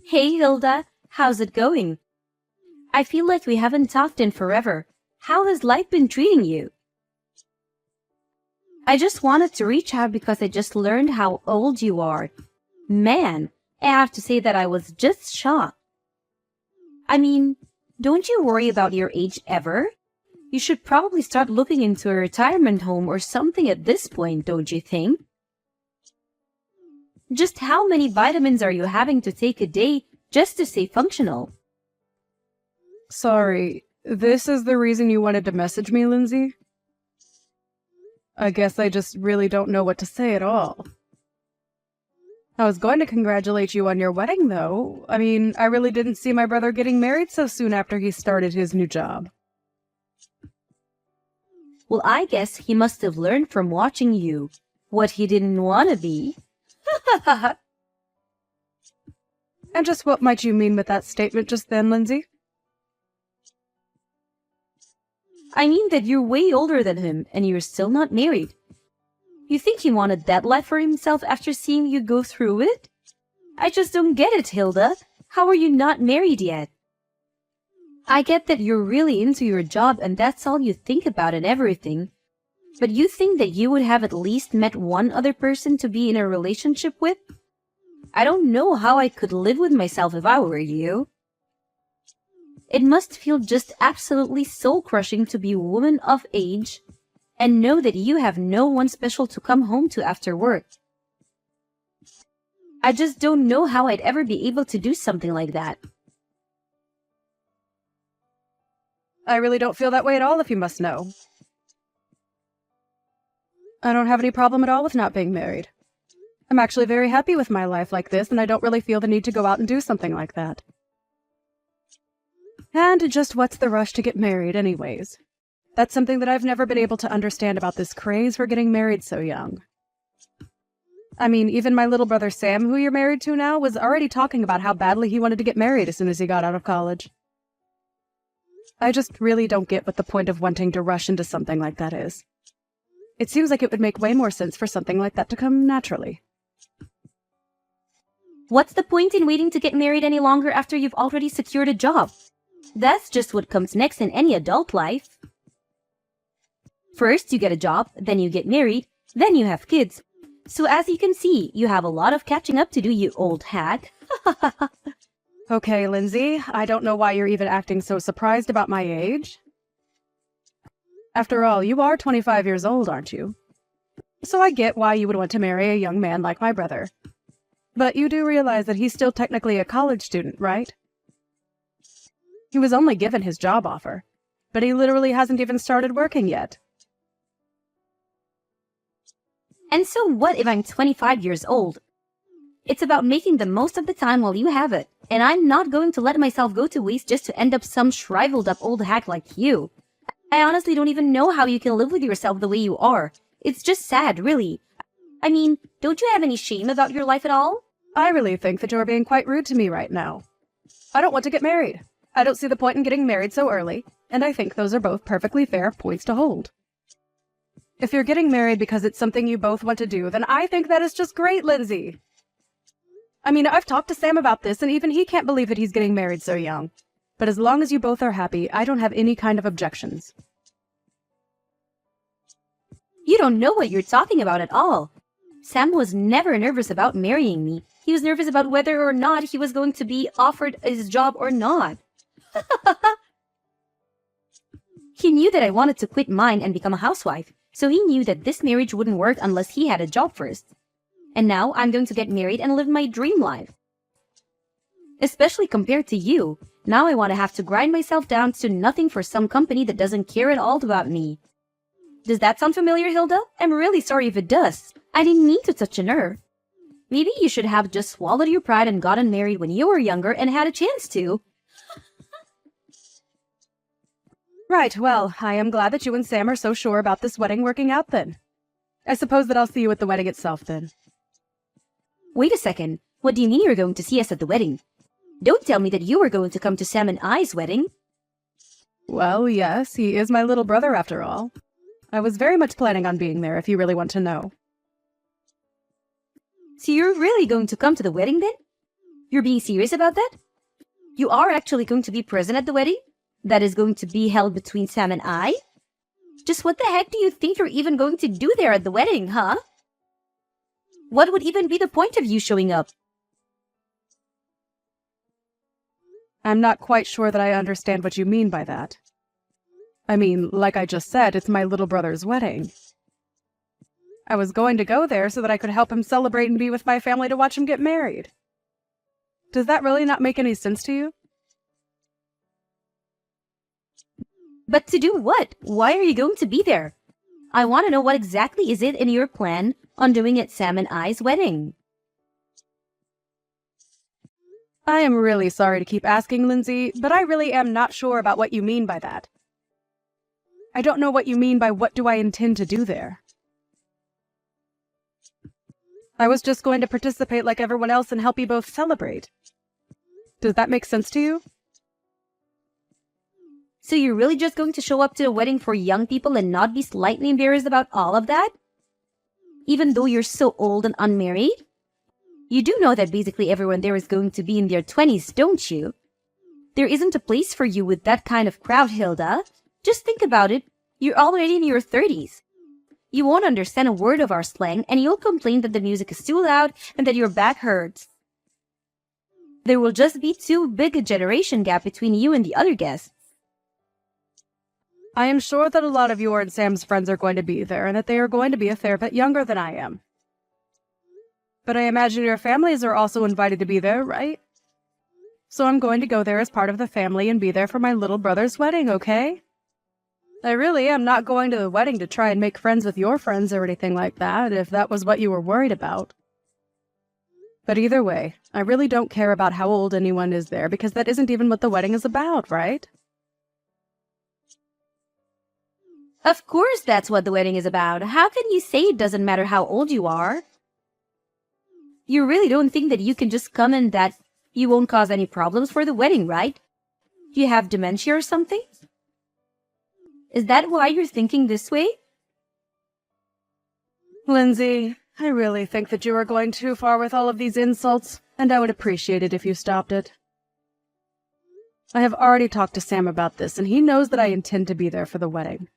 Hey Hilda, how's it going? I feel like we haven't talked in forever. How has life been treating you? I just wanted to reach out because I just learned how old you are. Man, I have to say that I was just shocked. I mean, don't you worry about your age ever? You should probably start looking into a retirement home or something at this point, don't you think? Just how many vitamins are you having to take a day just to stay functional? Sorry, this is the reason you wanted to message me, Lindsay? I guess I just really don't know what to say at all. I was going to congratulate you on your wedding, though. I mean, I really didn't see my brother getting married so soon after he started his new job. Well, I guess he must have learned from watching you what he didn't want to be. And just what might you mean with that statement just then, Lindsay? I mean that you're way older than him and you're still not married. You think he wanted that life for himself after seeing you go through it? I just don't get it, Hilda. How are you not married yet? I get that you're really into your job and that's all you think about and everything. But you think that you would have at least met one other person to be in a relationship with? I don't know how I could live with myself if I were you. It must feel just absolutely soul-crushing to be a woman of age and know that you have no one special to come home to after work. I just don't know how I'd ever be able to do something like that. I really don't feel that way at all, if you must know. I don't have any problem at all with not being married. I'm actually very happy with my life like this, and I don't really feel the need to go out and do something like that. And just what's the rush to get married anyways? That's something that I've never been able to understand about this craze for getting married so young. I mean, even my little brother Sam, who you're married to now, was already talking about how badly he wanted to get married as soon as he got out of college. I just really don't get what the point of wanting to rush into something like that is. It seems like it would make way more sense for something like that to come naturally. What's the point in waiting to get married any longer after you've already secured a job? That's just what comes next in any adult life. First, you get a job, then you get married, then you have kids. So as you can see, you have a lot of catching up to do, you old hag. Okay, Lindsay, I don't know why you're even acting so surprised about my age. After all, you are 25 years old, aren't you? So I get why you would want to marry a young man like my brother. But you do realize that he's still technically a college student, right? He was only given his job offer, but he literally hasn't even started working yet. And so what if I'm 25 years old? It's about making the most of the time while you have it, and I'm not going to let myself go to waste just to end up some shriveled up old hack like you. I honestly don't even know how you can live with yourself the way you are. It's just sad, really. I mean, don't you have any shame about your life at all? I really think that you're being quite rude to me right now. I don't want to get married. I don't see the point in getting married so early, and I think those are both perfectly fair points to hold. If you're getting married because it's something you both want to do, then I think that is just great, Lindsay. I mean, I've talked to Sam about this, and even he can't believe that he's getting married so young. But as long as you both are happy, I don't have any kind of objections. You don't know what you're talking about at all. Sam was never nervous about marrying me. He was nervous about whether or not he was going to be offered his job or not. He knew that I wanted to quit mine and become a housewife, so he knew that this marriage wouldn't work unless he had a job first. And now I'm going to get married and live my dream life. Especially compared to you, now I want to have to grind myself down to nothing for some company that doesn't care at all about me. Does that sound familiar, Hilda? I'm really sorry if it does. I didn't mean to touch a nerve. Maybe you should have just swallowed your pride and gotten married when you were younger and had a chance to. Right, well, I am glad that you and Sam are so sure about this wedding working out then. I suppose that I'll see you at the wedding itself then. Wait a second. What do you mean you're going to see us at the wedding? Don't tell me that you were going to come to Sam and I's wedding. Well, yes, he is my little brother after all. I was very much planning on being there if you really want to know. So you're really going to come to the wedding then? You're being serious about that? You are actually going to be present at the wedding? That is going to be held between Sam and I? Just what the heck do you think you're even going to do there at the wedding, huh? What would even be the point of you showing up? I'm not quite sure that I understand what you mean by that. I mean, like I just said, it's my little brother's wedding. I was going to go there so that I could help him celebrate and be with my family to watch him get married. Does that really not make any sense to you? But to do what? Why are you going to be there? I want to know what exactly is it in your plan on doing at Sam and I's wedding. I am really sorry to keep asking, Lindsay, but I really am not sure about what you mean by that. I don't know what you mean by what do I intend to do there. I was just going to participate like everyone else and help you both celebrate. Does that make sense to you? So you're really just going to show up to the wedding for young people and not be slightly embarrassed about all of that? Even though you're so old and unmarried? You do know that basically everyone there is going to be in their 20s, don't you? There isn't a place for you with that kind of crowd, Hilda. Just think about it. You're already in your 30s. You won't understand a word of our slang, and you'll complain that the music is too loud and that your back hurts. There will just be too big a generation gap between you and the other guests. I am sure that a lot of your and Sam's friends are going to be there, and that they are going to be a fair bit younger than I am. But I imagine your families are also invited to be there, right? So I'm going to go there as part of the family and be there for my little brother's wedding, okay? I really am not going to the wedding to try and make friends with your friends or anything like that, if that was what you were worried about. But either way, I really don't care about how old anyone is there, because that isn't even what the wedding is about, right? Of course that's what the wedding is about. How can you say it doesn't matter how old you are? You really don't think that you can just come and that you won't cause any problems for the wedding, right? Do you have dementia or something? Is that why you're thinking this way? Lindsay, I really think that you are going too far with all of these insults, and I would appreciate it if you stopped it. I have already talked to Sam about this, and he knows that I intend to be there for the wedding.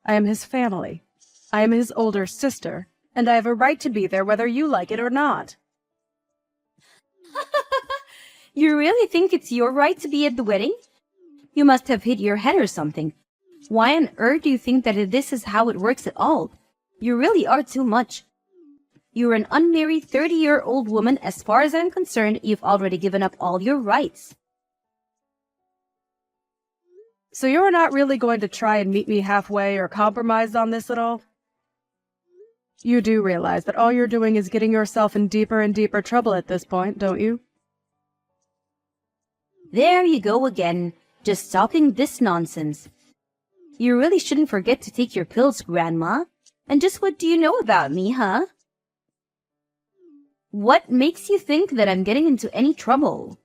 I am his family. I am his older sister, and I have a right to be there whether you like it or not. You really think it's your right to be at the wedding? You must have hit your head or something. Why on earth do you think that this is how it works at all? You really are too much. You're an unmarried 30-year-old woman. As far as I'm concerned, you've already given up all your rights. So you're not really going to try and meet me halfway or compromise on this at all? You do realize that all you're doing is getting yourself in deeper and deeper trouble at this point, don't you? There you go again, just talking this nonsense. You really shouldn't forget to take your pills, Grandma. And just what do you know about me, huh? What makes you think that I'm getting into any trouble?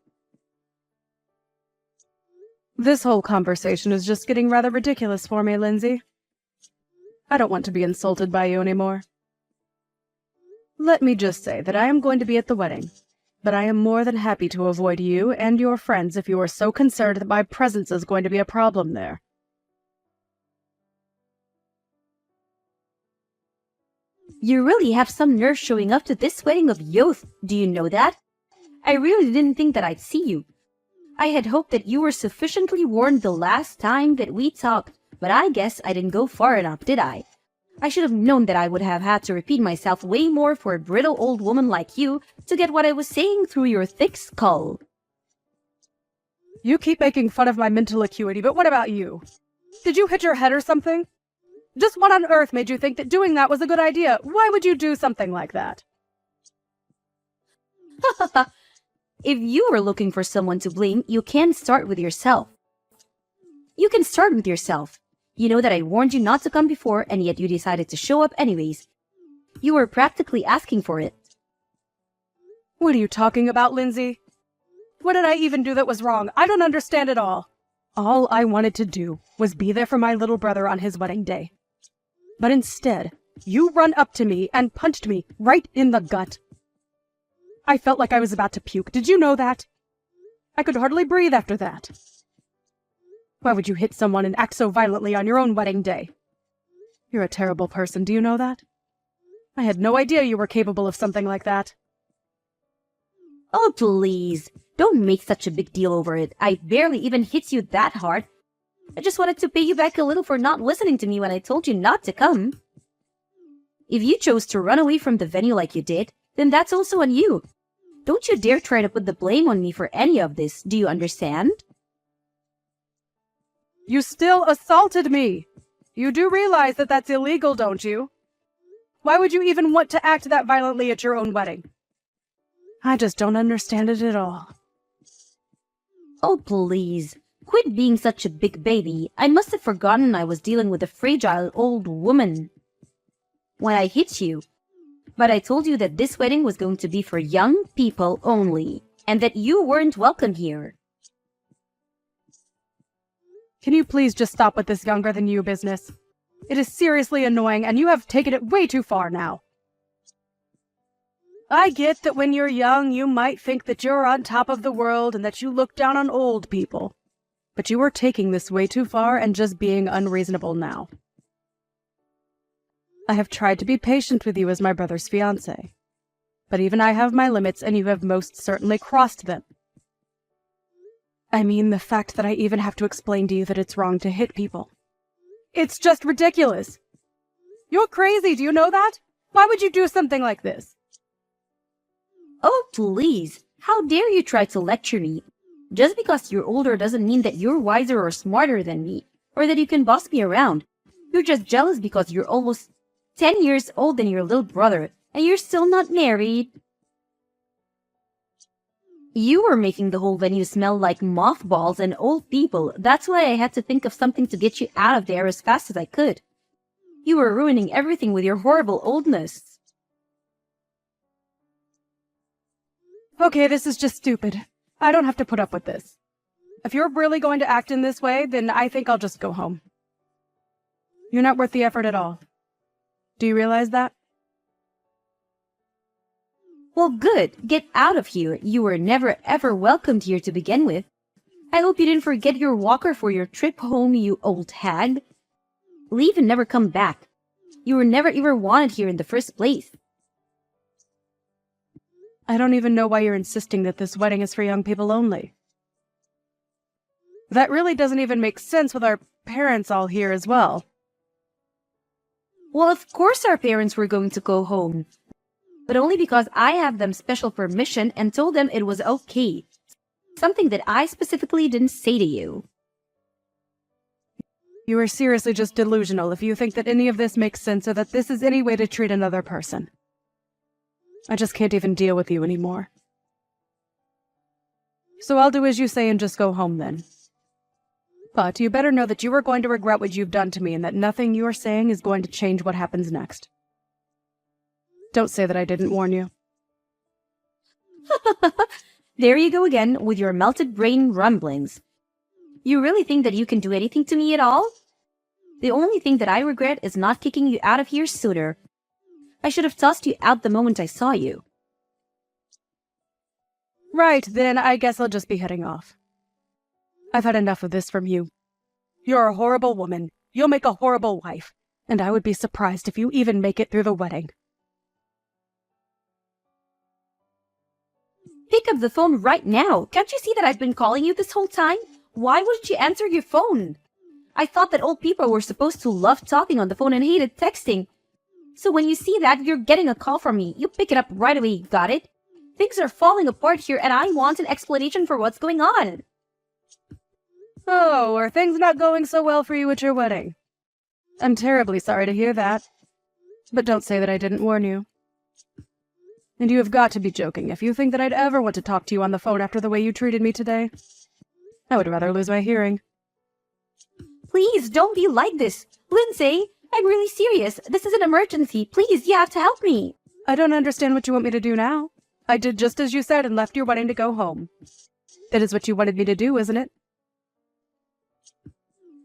This whole conversation is just getting rather ridiculous for me, Lindsay. I don't want to be insulted by you anymore. Let me just say that I am going to be at the wedding, but I am more than happy to avoid you and your friends if you are so concerned that my presence is going to be a problem there. You really have some nerve showing up to this wedding of youth, do you know that? I really didn't think that I'd see you. I had hoped that you were sufficiently warned the last time that we talked, but I guess I didn't go far enough, did I? I should have known that I would have had to repeat myself way more for a brittle old woman like you to get what I was saying through your thick skull. You keep making fun of my mental acuity, but what about you? Did you hit your head or something? Just what on earth made you think that doing that was a good idea? Why would you do something like that? If you were looking for someone to blame, you can start with yourself. You can start with yourself. You know that I warned you not to come before, and yet you decided to show up anyways. You were practically asking for it. What are you talking about, Lindsay? What did I even do that was wrong? I don't understand it all. All I wanted to do was be there for my little brother on his wedding day. But instead, you run up to me and punched me right in the gut. I felt like I was about to puke. Did you know that? I could hardly breathe after that. Why would you hit someone and act so violently on your own wedding day? You're a terrible person, do you know that? I had no idea you were capable of something like that. Oh, please. Don't make such a big deal over it. I barely even hit you that hard. I just wanted to pay you back a little for not listening to me when I told you not to come. If you chose to run away from the venue like you did, then that's also on you. Don't you dare try to put the blame on me for any of this, do you understand? You still assaulted me! You do realize that that's illegal, don't you? Why would you even want to act that violently at your own wedding? I just don't understand it at all. Oh, please. Quit being such a big baby. I must have forgotten I was dealing with a fragile old woman when I hit you. But I told you that this wedding was going to be for young people only, and that you weren't welcome here. Can you please just stop with this younger than you business? It is seriously annoying, and you have taken it way too far now. I get that when you're young, you might think that you're on top of the world and that you look down on old people. But you are taking this way too far and just being unreasonable now. I have tried to be patient with you as my brother's fiancé, but even I have my limits, and you have most certainly crossed them. I mean, the fact that I even have to explain to you that it's wrong to hit people. It's just ridiculous. You're crazy, do you know that? Why would you do something like this? Oh, please. How dare you try to lecture me? Just because you're older doesn't mean that you're wiser or smarter than me, or that you can boss me around. You're just jealous because you're almost 10 years older than your little brother, and you're still not married. You were making the whole venue smell like mothballs and old people. That's why I had to think of something to get you out of there as fast as I could. You were ruining everything with your horrible oldness. Okay, this is just stupid. I don't have to put up with this. If you're really going to act in this way, then I think I'll just go home. You're not worth the effort at all. Do you realize that? Well, good. Get out of here. You were never ever welcomed here to begin with. I hope you didn't forget your walker for your trip home, you old hag. Leave and never come back. You were never even wanted here in the first place. I don't even know why you're insisting that this wedding is for young people only. That really doesn't even make sense with our parents all here as well. Well, of course our parents were going to go home. But only because I have them special permission and told them it was okay. Something that I specifically didn't say to you. You are seriously just delusional if you think that any of this makes sense or that this is any way to treat another person. I just can't even deal with you anymore. So I'll do as you say and just go home then. But you better know that you are going to regret what you've done to me and that nothing you are saying is going to change what happens next. Don't say that I didn't warn you. There you go again with your melted brain rumblings. You really think that you can do anything to me at all? The only thing that I regret is not kicking you out of here sooner. I should have tossed you out the moment I saw you. Right, then I guess I'll just be heading off. I've had enough of this from you. You're a horrible woman. You'll make a horrible wife. And I would be surprised if you even make it through the wedding. Pick up the phone right now. Can't you see that I've been calling you this whole time? Why wouldn't you answer your phone? I thought that old people were supposed to love talking on the phone and hated texting. So when you see that you're getting a call from me, you pick it up right away, got it? Things are falling apart here and I want an explanation for what's going on. Oh, are things not going so well for you at your wedding? I'm terribly sorry to hear that. But don't say that I didn't warn you. And you have got to be joking if you think that I'd ever want to talk to you on the phone after the way you treated me today. I would rather lose my hearing. Please, don't be like this. Lindsay, I'm really serious. This is an emergency. Please, you have to help me. I don't understand what you want me to do now. I did just as you said and left your wedding to go home. That is what you wanted me to do, isn't it?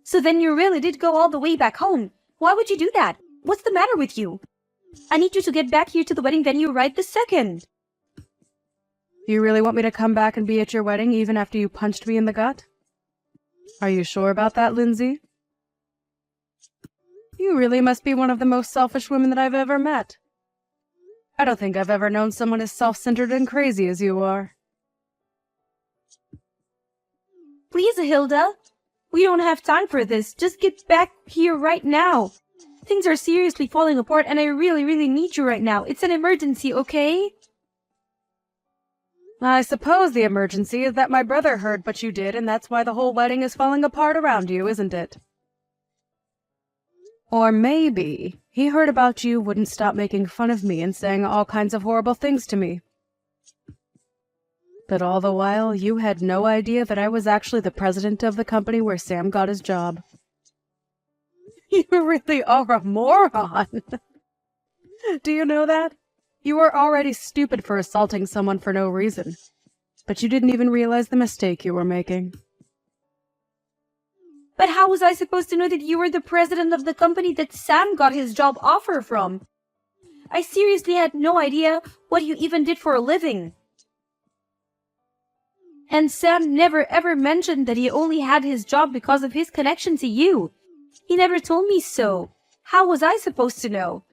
So then you really did go all the way back home. Why would you do that? What's the matter with you? I need you to get back here to the wedding venue right this second. You really want me to come back and be at your wedding even after you punched me in the gut? Are you sure about that, Lindsay? You really must be one of the most selfish women that I've ever met. I don't think I've ever known someone as self-centered and crazy as you are. Please, Hilda. We don't have time for this. Just get back here right now. Things are seriously falling apart and I really, really need you right now. It's an emergency, okay? I suppose the emergency is that my brother heard what you did and that's why the whole wedding is falling apart around you, isn't it? Or maybe he heard about you wouldn't stop making fun of me and saying all kinds of horrible things to me. But all the while, you had no idea that I was actually the president of the company where Sam got his job. You really are a moron. Do you know that? You were already stupid for assaulting someone for no reason. But you didn't even realize the mistake you were making. But how was I supposed to know that you were the president of the company that Sam got his job offer from? I seriously had no idea what you even did for a living. And Sam never ever mentioned that he only had his job because of his connection to you. He never told me so. How was I supposed to know?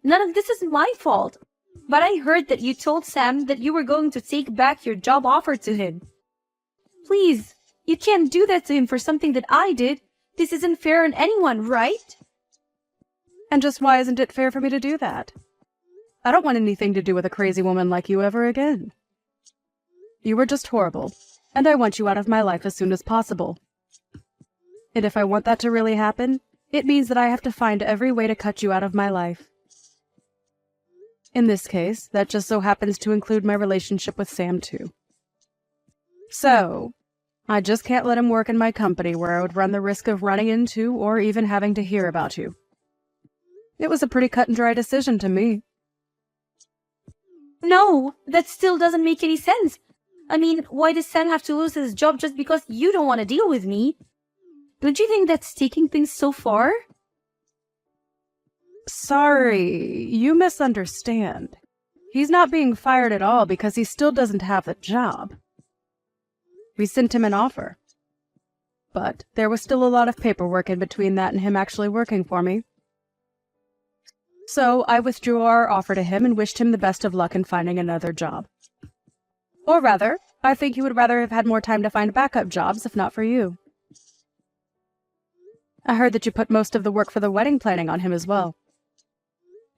None of this is my fault. But I heard that you told Sam that you were going to take back your job offer to him. Please, you can't do that to him for something that I did. This isn't fair on anyone, right? And just why isn't it fair for me to do that? I don't want anything to do with a crazy woman like you ever again. You were just horrible, and I want you out of my life as soon as possible. And if I want that to really happen, it means that I have to find every way to cut you out of my life. In this case, that just so happens to include my relationship with Sam too. So, I just can't let him work in my company where I would run the risk of running into or even having to hear about you. It was a pretty cut and dry decision to me. No, that still doesn't make any sense. I mean, why does Sam have to lose his job just because you don't want to deal with me? Don't you think that's taking things so far? Sorry, you misunderstand. He's not being fired at all because he still doesn't have the job. We sent him an offer. But there was still a lot of paperwork in between that and him actually working for me. So I withdrew our offer to him and wished him the best of luck in finding another job. Or rather, I think he would rather have had more time to find backup jobs if not for you. I heard that you put most of the work for the wedding planning on him as well.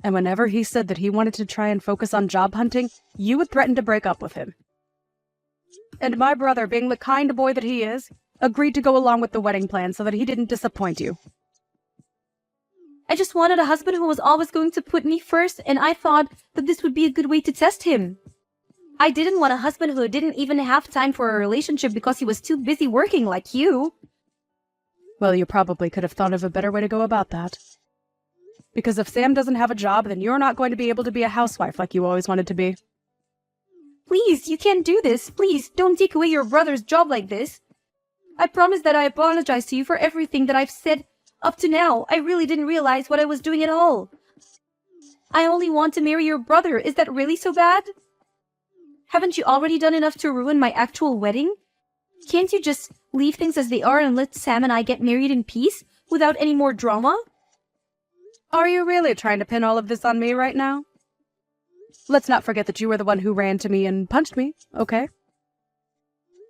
And whenever he said that he wanted to try and focus on job hunting, you would threaten to break up with him. And my brother, being the kind boy that he is, agreed to go along with the wedding plan so that he didn't disappoint you. I just wanted a husband who was always going to put me first, and I thought that this would be a good way to test him. I didn't want a husband who didn't even have time for a relationship because he was too busy working like you. Well, you probably could have thought of a better way to go about that. Because if Sam doesn't have a job, then you're not going to be able to be a housewife like you always wanted to be. Please, you can't do this. Please, don't take away your brother's job like this. I promise that I apologize to you for everything that I've said up to now. I really didn't realize what I was doing at all. I only want to marry your brother. Is that really so bad? Haven't you already done enough to ruin my actual wedding? Can't you just leave things as they are and let Sam and I get married in peace without any more drama? Are you really trying to pin all of this on me right now? Let's not forget that you were the one who ran to me and punched me, okay?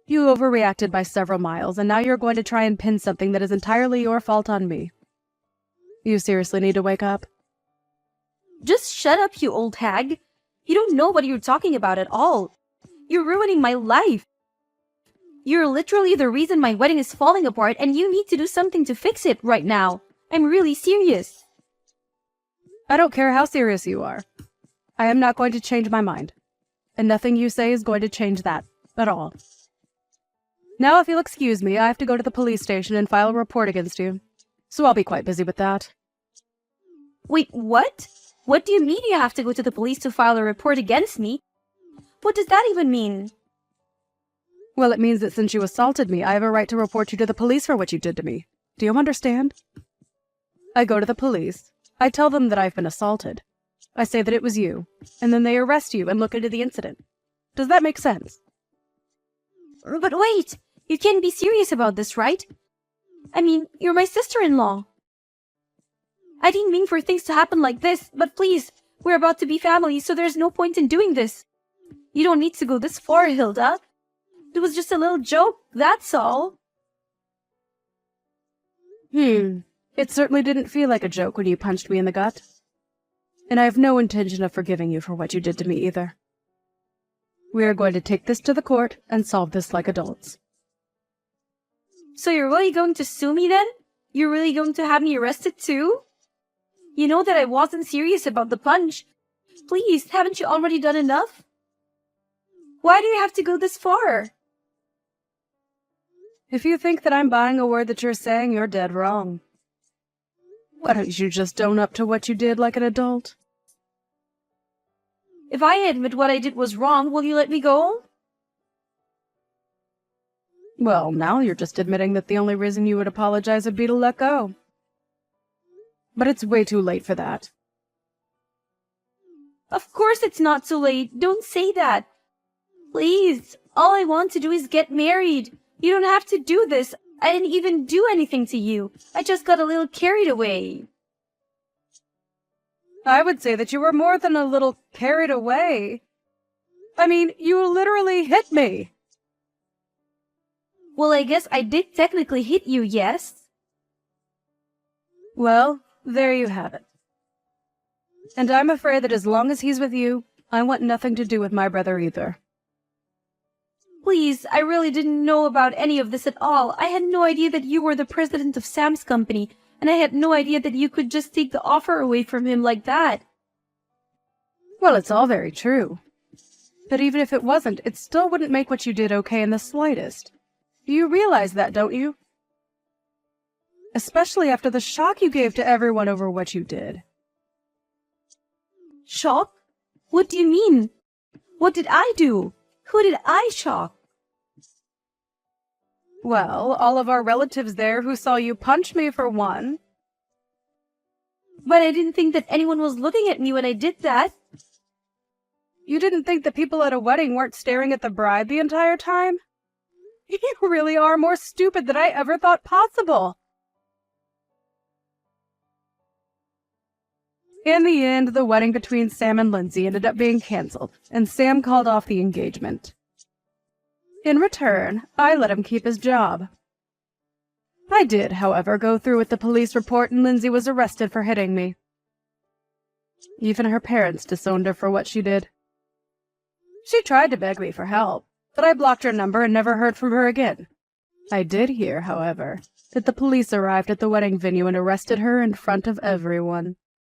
You overreacted by several miles, and now you're going to try and pin something that is entirely your fault on me. You seriously need to wake up. Just shut up, you old hag. You don't know what you're talking about at all. You're ruining my life. You're literally the reason my wedding is falling apart, and you need to do something to fix it right now. I'm really serious. I don't care how serious you are. I am not going to change my mind. And nothing you say is going to change that at all. Now, if you'll excuse me, I have to go to the police station and file a report against you. So I'll be quite busy with that. Wait, what? What do you mean you have to go to the police to file a report against me? What does that even mean? Well, it means that since you assaulted me, I have a right to report you to the police for what you did to me. Do you understand? I go to the police. I tell them that I've been assaulted. I say that it was you, and then they arrest you and look into the incident. Does that make sense? But wait! You can't be serious about this, right? I mean, you're my sister-in-law. I didn't mean for things to happen like this, but please, we're about to be family, so there's no point in doing this. You don't need to go this far, Hilda. It was just a little joke, that's all. It certainly didn't feel like a joke when you punched me in the gut. And I have no intention of forgiving you for what you did to me either. We are going to take this to the court and solve this like adults. So you're really going to sue me then? You're really going to have me arrested too? You know that I wasn't serious about the punch. Please, haven't you already done enough? Why do you have to go this far? If you think that I'm buying a word that you're saying, you're dead wrong. Why don't you just own up to what you did like an adult? If I admit what I did was wrong, will you let me go? Well, now you're just admitting that the only reason you would apologize would be to let go. But it's way too late for that. Of course it's not too late. Don't say that. Please, all I want to do is get married. You don't have to do this. I didn't even do anything to you. I just got a little carried away. I would say that you were more than a little carried away. I mean, you literally hit me. Well, I guess I did technically hit you, yes? Well, there you have it. And I'm afraid that as long as he's with you, I want nothing to do with my brother either. Please, I really didn't know about any of this at all. I had no idea that you were the president of Sam's company, and I had no idea that you could just take the offer away from him like that. Well, it's all very true. But even if it wasn't, it still wouldn't make what you did okay in the slightest. You realize that, don't you? Especially after the shock you gave to everyone over what you did. Shock? What do you mean? What did I do? Who did I shock? Well, all of our relatives there who saw you punch me for one. But I didn't think that anyone was looking at me when I did that. You didn't think the people at a wedding weren't staring at the bride the entire time? You really are more stupid than I ever thought possible. In the end, the wedding between Sam and Lindsay ended up being cancelled, and Sam called off the engagement. In return, I let him keep his job. I did, however, go through with the police report, and Lindsay was arrested for hitting me. Even her parents disowned her for what she did. She tried to beg me for help, but I blocked her number and never heard from her again. I did hear, however, that the police arrived at the wedding venue and arrested her in front of everyone.